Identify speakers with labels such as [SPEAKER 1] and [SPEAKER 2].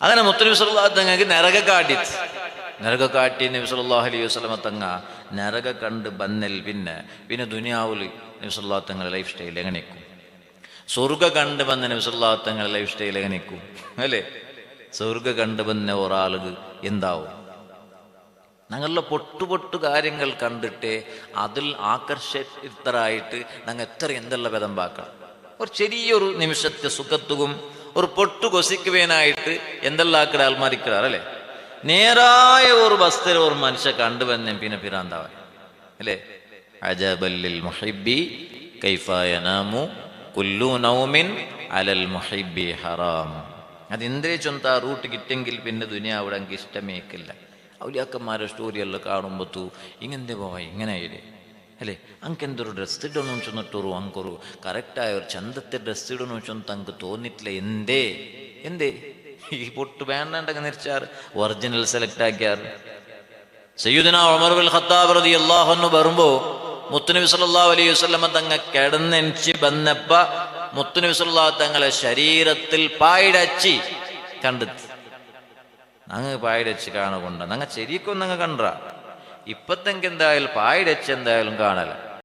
[SPEAKER 1] അങ്ങനെ മുത്തനബി സല്ലല്ലാഹു തങ്ങൾക്ക് നരക കാട്ടി നബി സല്ലല്ലാഹു അലൈഹി വസല്ലമ തങ്ങ നരക കണ്ട് ബന്നൽ പിന്നെ ദുനിയാവിൽ നബി സല്ലല്ലാഹു തങ്ങളുടെ ലൈഫ് സ്റ്റൈൽ എങ്ങനെക്കും, സ്വർഗ കണ്ട് വന്ന നബി സല്ലല്ലാഹു തങ്ങളുടെ ലൈഫ് സ്റ്റൈൽ എങ്ങനെക്കും അല്ലേ? സ്വർഗ കണ്ട് വന്ന ഒരാൾക്ക് എന്താവും? ഞങ്ങളുടെ പൊട്ടു കാര്യങ്ങൾ കണ്ടിട്ട് അതിൽ ആകർഷിതരായിട്ട് ഞങ്ങൾ എന്തെല്ലാം വിധമ്പാക്കണം. ഒരു ചെറിയൊരു നിമിഷത്തെ സുഖത്തും ഒരു പൊട്ടു കൊസിക്കുവാനായിട്ട് എന്തെല്ലാം ആക്കിട ആൾമാരിക്കിടാർ അല്ലേ? നേരായ ഒരു വസ്തുത ഒരു മനുഷ്യ കണ്ടുവന്നെ പിന്നെ പിരാന്താവാൻ അല്ലേ? അജബല്ലിൽ മുഹിബ്ബി കൈഫ യനാമു കുല്ലു നൗമിൻ അലൽ മുഹിബ്ബി ഹറാം. അത് എന്തേ ചൊന്ത റൂട്ട് കിട്ടെങ്കിൽ പിന്നെ ദുനിയാവിടെ എനിക്ക് ഇഷ്ടമേക്കില്ല. ഔലിയാക്കന്മാരുടെ സ്റ്റോറിയെല്ലാം കാണുമ്പോൾ ഇങ്ങനത്തെ പോവാ ഇങ്ങനെയായില്ലേ അല്ലേ? ಅಂಕೆಂದರು ಡ್ರೆಸ್ ಇಡೋನು ಚೊನ್ನಟ್ಟರು ಅಂಕರು ಕರೆಕ್ಟಾಗಿ ಅವ್ರು ಚಂದത്തെ ಡ್ರೆಸ್ ಇಡೋನು ಚೊಂತ ಅಂಕ തോന്നിട്ടില്ല. എന്തേ ഈ പൊട്ട് വേണ്ടങ്ങ് നിരിച്ചാറ് ഒറിജിനൽ സെലക്ട് ആക്കിയാറ്. സയ്യിദുനാ ഉമർ ബിൻ ഖത്താബ് റളിയല്ലാഹു അൻഹു വരുമ്പോ മുത്തുനബി സല്ലല്ലാഹു അലൈഹി വസല്ലമ തങ്ങ കിടന്നെനിച്ച് വന്നപ്പ മുത്തുനബി സല്ലല്ലാഹു തങ്ങളെ ശരീരത്തിൽ പായിടച്ചി കണ്ടെത്തി. അങ്ങ് പായിടച്ച് കാണുകൊണ്ട ഞങ്ങൾ ശരിക്കും ഞങ്ങൾ കണ്ട ഇപ്പത്തെങ്കെന്തായാലും പായിടച്ച് എന്തായാലും കാണല.